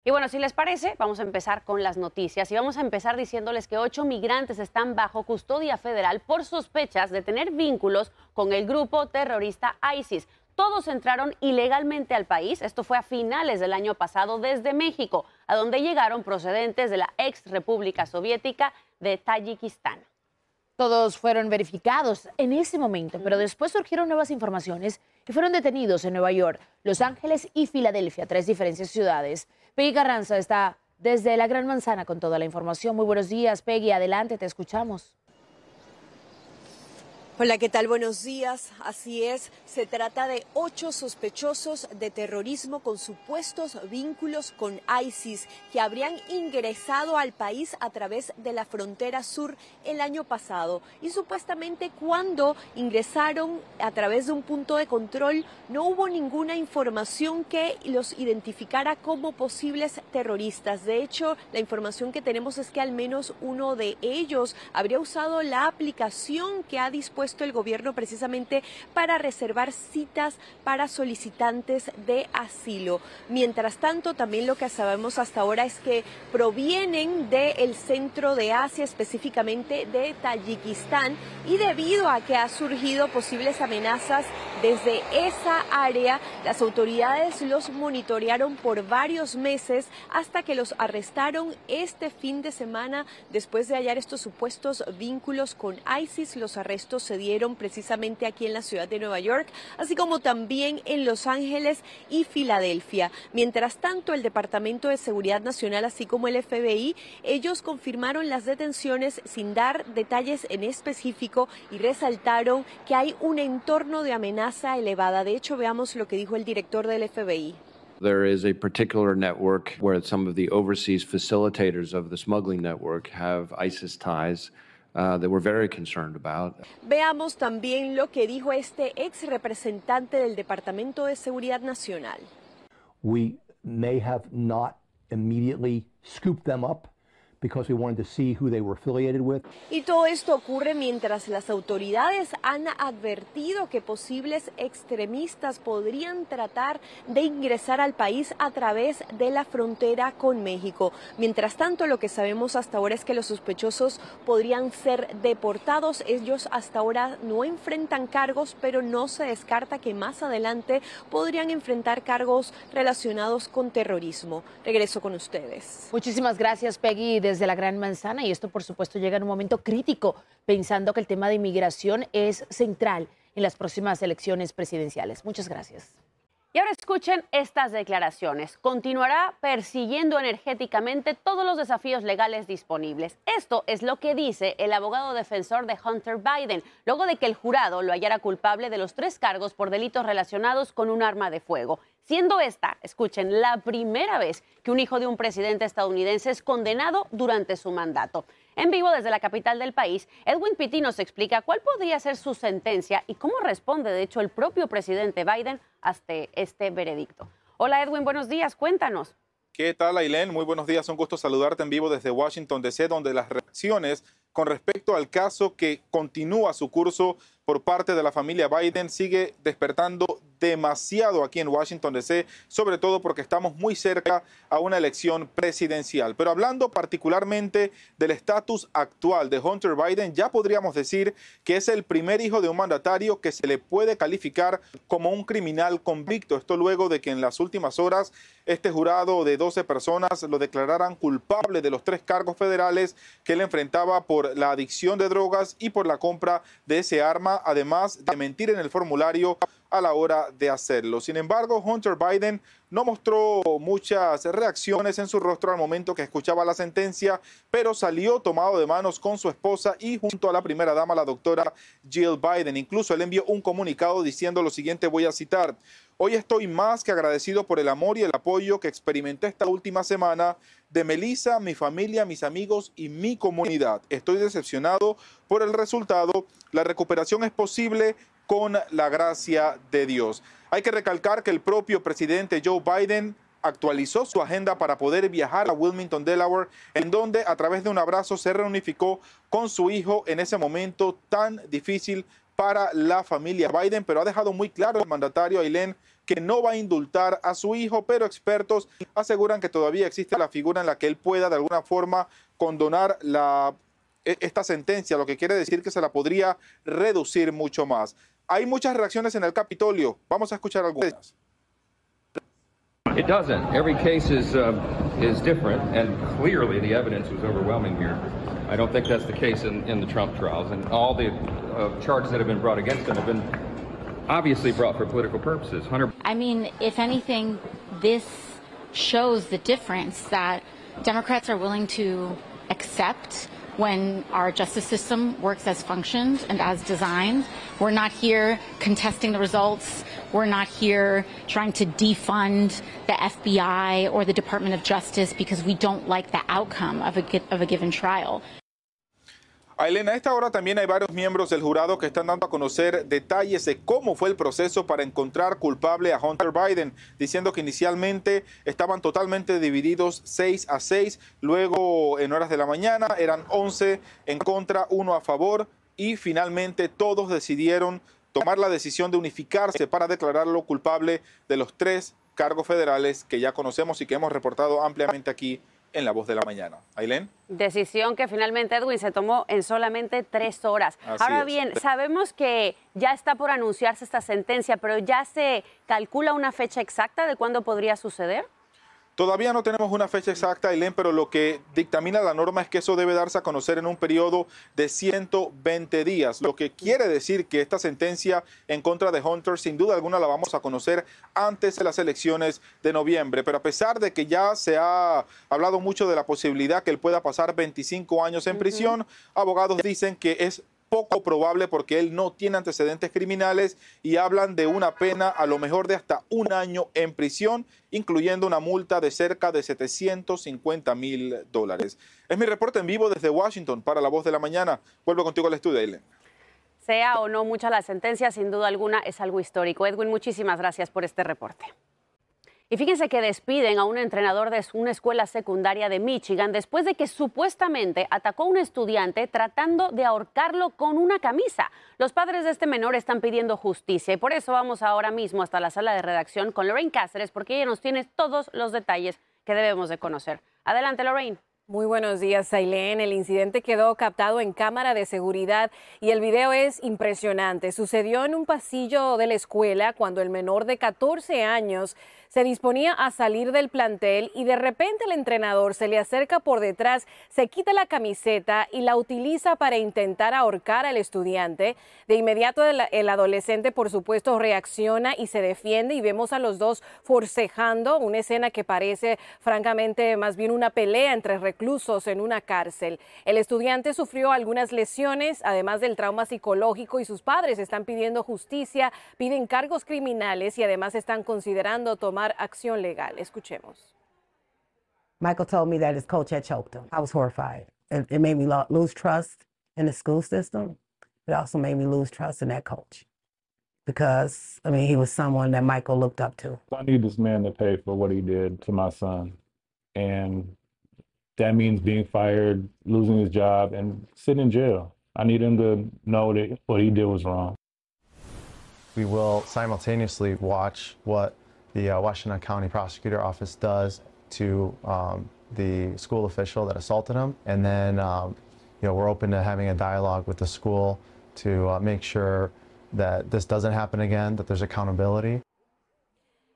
Y bueno, si les parece, vamos a empezar con las noticias y vamos a empezar diciéndoles que 8 migrantes están bajo custodia federal por sospechas de tener vínculos con el grupo terrorista ISIS. Todos entraron ilegalmente al país, esto fue a finales del año pasado desde México, a donde llegaron procedentes de la ex República Soviética de Tayikistán. Todos fueron verificados en ese momento, pero después surgieron nuevas informaciones y fueron detenidos en Nueva York, Los Ángeles y Filadelfia, 3 diferentes ciudades. Peggy Carranza está desde la Gran Manzana con toda la información. Muy buenos días, Peggy, adelante, te escuchamos. Hola, ¿qué tal? Buenos días. Así es, se trata de 8 sospechosos de terrorismo con supuestos vínculos con ISIS que habrían ingresado al país a través de la frontera sur el año pasado. Y supuestamente cuando ingresaron a través de un punto de control no hubo ninguna información que los identificara como posibles terroristas. De hecho, la información que tenemos es que al menos uno de ellos habría usado la aplicación que ha dispuesto el gobierno precisamente para reservar citas para solicitantes de asilo. Mientras tanto, también lo que sabemos hasta ahora es que provienen del centro de Asia, específicamente de Tayikistán, y debido a que ha surgido posibles amenazas desde esa área, las autoridades los monitorearon por varios meses hasta que los arrestaron este fin de semana después de hallar estos supuestos vínculos con ISIS. Los arrestos se dieron precisamente aquí en la ciudad de Nueva York, así como también en Los Ángeles y Filadelfia. Mientras tanto, el Departamento de Seguridad Nacional, así como el FBI, ellos confirmaron las detenciones sin dar detalles en específico y resaltaron que hay un entorno de amenaza elevada. De hecho, veamos lo que dijo el director del FBI. There is a particular network where some of the overseas facilitators of the smuggling network have ISIS ties. That we're very concerned about. Veamos también lo que dijo este ex representante del Departamento de Seguridad Nacional. We may have not immediately scooped them up because we wanted to see who they were affiliated with. Y todo esto ocurre mientras las autoridades han advertido que posibles extremistas podrían tratar de ingresar al país a través de la frontera con México. Mientras tanto, lo que sabemos hasta ahora es que los sospechosos podrían ser deportados. Ellos hasta ahora no enfrentan cargos, pero no se descarta que más adelante podrían enfrentar cargos relacionados con terrorismo. Regreso con ustedes. Muchísimas gracias, Peggy, desde la Gran Manzana, y esto por supuesto llega en un momento crítico, pensando que el tema de inmigración es central en las próximas elecciones presidenciales. Muchas gracias. Y ahora escuchen estas declaraciones. Continuará persiguiendo energéticamente todos los desafíos legales disponibles. Esto es lo que dice el abogado defensor de Hunter Biden, luego de que el jurado lo hallara culpable de los 3 cargos por delitos relacionados con un arma de fuego. Siendo esta, escuchen, la primera vez que un hijo de un presidente estadounidense es condenado durante su mandato. En vivo desde la capital del país, Edwin Pitti nos explica cuál podría ser su sentencia y cómo responde, de hecho, el propio presidente Biden hasta este veredicto. Hola Edwin, buenos días, cuéntanos. ¿Qué tal, Ailén? Muy buenos días, un gusto saludarte en vivo desde Washington, D.C., donde las reacciones con respecto al caso que continúa su curso por parte de la familia Biden sigue despertando demasiado aquí en Washington, D.C., sobre todo porque estamos muy cerca a una elección presidencial. Pero hablando particularmente del estatus actual de Hunter Biden, ya podríamos decir que es el primer hijo de un mandatario que se le puede calificar como un criminal convicto. Esto luego de que en las últimas horas este jurado de 12 personas lo declararan culpable de los 3 cargos federales que él enfrentaba por la adicción de drogas y por la compra de ese arma, además de mentir en el formulario a la hora de hacerlo. Sin embargo, Hunter Biden no mostró muchas reacciones en su rostro al momento que escuchaba la sentencia, pero salió tomado de manos con su esposa y junto a la primera dama, la doctora Jill Biden. Incluso él envió un comunicado diciendo lo siguiente, voy a citar: hoy estoy más que agradecido por el amor y el apoyo que experimenté esta última semana de Melissa, mi familia, mis amigos y mi comunidad. Estoy decepcionado por el resultado. La recuperación es posible con la gracia de Dios. Hay que recalcar que el propio presidente Joe Biden actualizó su agenda para poder viajar a Wilmington, Delaware, en donde a través de un abrazo se reunificó con su hijo en ese momento tan difícil para la familia Biden, pero ha dejado muy claro el mandatario Ailén que no va a indultar a su hijo, pero expertos aseguran que todavía existe la figura en la que él pueda de alguna forma condonar esta sentencia, lo que quiere decir que se la podría reducir mucho más. Hay muchas reacciones en el Capitolio. Vamos a escuchar algunas. It doesn't. Every case is different, and clearly the evidence was overwhelming here. I don't think that's the case in the Trump trials, and all the charges that have been brought against him have been obviously brought for political purposes. I mean, if anything, this shows the difference that Democrats are willing to accept when our justice system works as functioned and as designed. We're not here contesting the results. We're not here trying to defund the FBI or the Department of Justice because we don't like the outcome of a given trial. Ailén, a esta hora también hay varios miembros del jurado que están dando a conocer detalles de cómo fue el proceso para encontrar culpable a Hunter Biden, diciendo que inicialmente estaban totalmente divididos 6-6, luego en horas de la mañana eran 11 en contra, 1 a favor y finalmente todos decidieron tomar la decisión de unificarse para declararlo culpable de los 3 cargos federales que ya conocemos y que hemos reportado ampliamente aquí en La Voz de la Mañana. Ailén. Decisión que finalmente, Edwin, se tomó en solamente 3 horas. Ahora bien, sabemos que ya está por anunciarse esta sentencia, pero ¿ya se calcula una fecha exacta de cuándo podría suceder? Todavía no tenemos una fecha exacta, Ailén, pero lo que dictamina la norma es que eso debe darse a conocer en un periodo de 120 días, lo que quiere decir que esta sentencia en contra de Hunter sin duda alguna la vamos a conocer antes de las elecciones de noviembre. Pero a pesar de que ya se ha hablado mucho de la posibilidad que él pueda pasar 25 años en prisión, abogados dicen que es poco probable porque él no tiene antecedentes criminales y hablan de una pena a lo mejor de hasta 1 año en prisión, incluyendo una multa de cerca de $750,000. Es mi reporte en vivo desde Washington para La Voz de la Mañana. Vuelvo contigo al estudio, Ailén. Sea o no mucha la sentencia, sin duda alguna es algo histórico. Edwin, muchísimas gracias por este reporte. Y fíjense que despiden a un entrenador de una escuela secundaria de Michigan después de que supuestamente atacó a un estudiante tratando de ahorcarlo con una camisa. Los padres de este menor están pidiendo justicia y por eso vamos ahora mismo hasta la sala de redacción con Lorraine Cáceres porque ella nos tiene todos los detalles que debemos de conocer. Adelante, Lorraine. Muy buenos días, Ailén. El incidente quedó captado en cámara de seguridad y el video es impresionante. Sucedió en un pasillo de la escuela cuando el menor de 14 años se disponía a salir del plantel y de repente el entrenador se le acerca por detrás, se quita la camiseta y la utiliza para intentar ahorcar al estudiante. De inmediato el adolescente, por supuesto, reacciona y se defiende y vemos a los dos forcejando, una escena que parece francamente más bien una pelea entre reclusos en una cárcel. El estudiante sufrió algunas lesiones, además del trauma psicológico, y sus padres están pidiendo justicia, piden cargos criminales y además están considerando tomar acción legal. Escuchemos. Michael told me that his coach had choked him. I was horrified. It made me lose trust in the school system. It also made me lose trust in that coach because, I mean, he was someone that Michael looked up to. I need this man to pay for what he did to my son. And that means being fired, losing his job, and sitting in jail. I need him to know that what he did was wrong. We will simultaneously watch what the Washington County Prosecutor Office does to the school official that assaulted him. And then, we're open to having a dialogue with the school to make sure that this doesn't happen again, that there's accountability.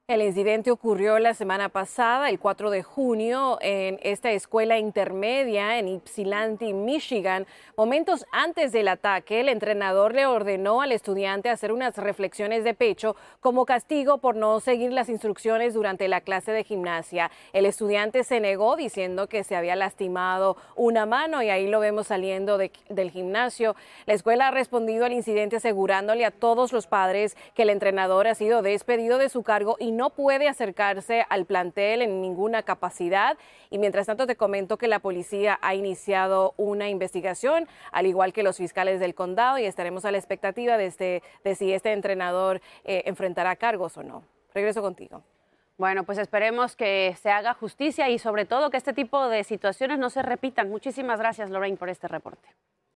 El incidente ocurrió la semana pasada, el 4 de junio, en esta escuela intermedia en Ypsilanti, Michigan. Momentos antes del ataque, el entrenador le ordenó al estudiante hacer unas reflexiones de pecho como castigo por no seguir las instrucciones durante la clase de gimnasia. El estudiante se negó diciendo que se había lastimado una mano y ahí lo vemos saliendo del gimnasio. La escuela ha respondido al incidente asegurándole a todos los padres que el entrenador ha sido despedido de su cargo y no puede acercarse al plantel en ninguna capacidad. Y mientras tanto te comento que la policía ha iniciado una investigación, al igual que los fiscales del condado, y estaremos a la expectativa de si este entrenador enfrentará cargos o no. Regreso contigo. Bueno, pues esperemos que se haga justicia y sobre todo que este tipo de situaciones no se repitan. Muchísimas gracias, Lorraine, por este reporte.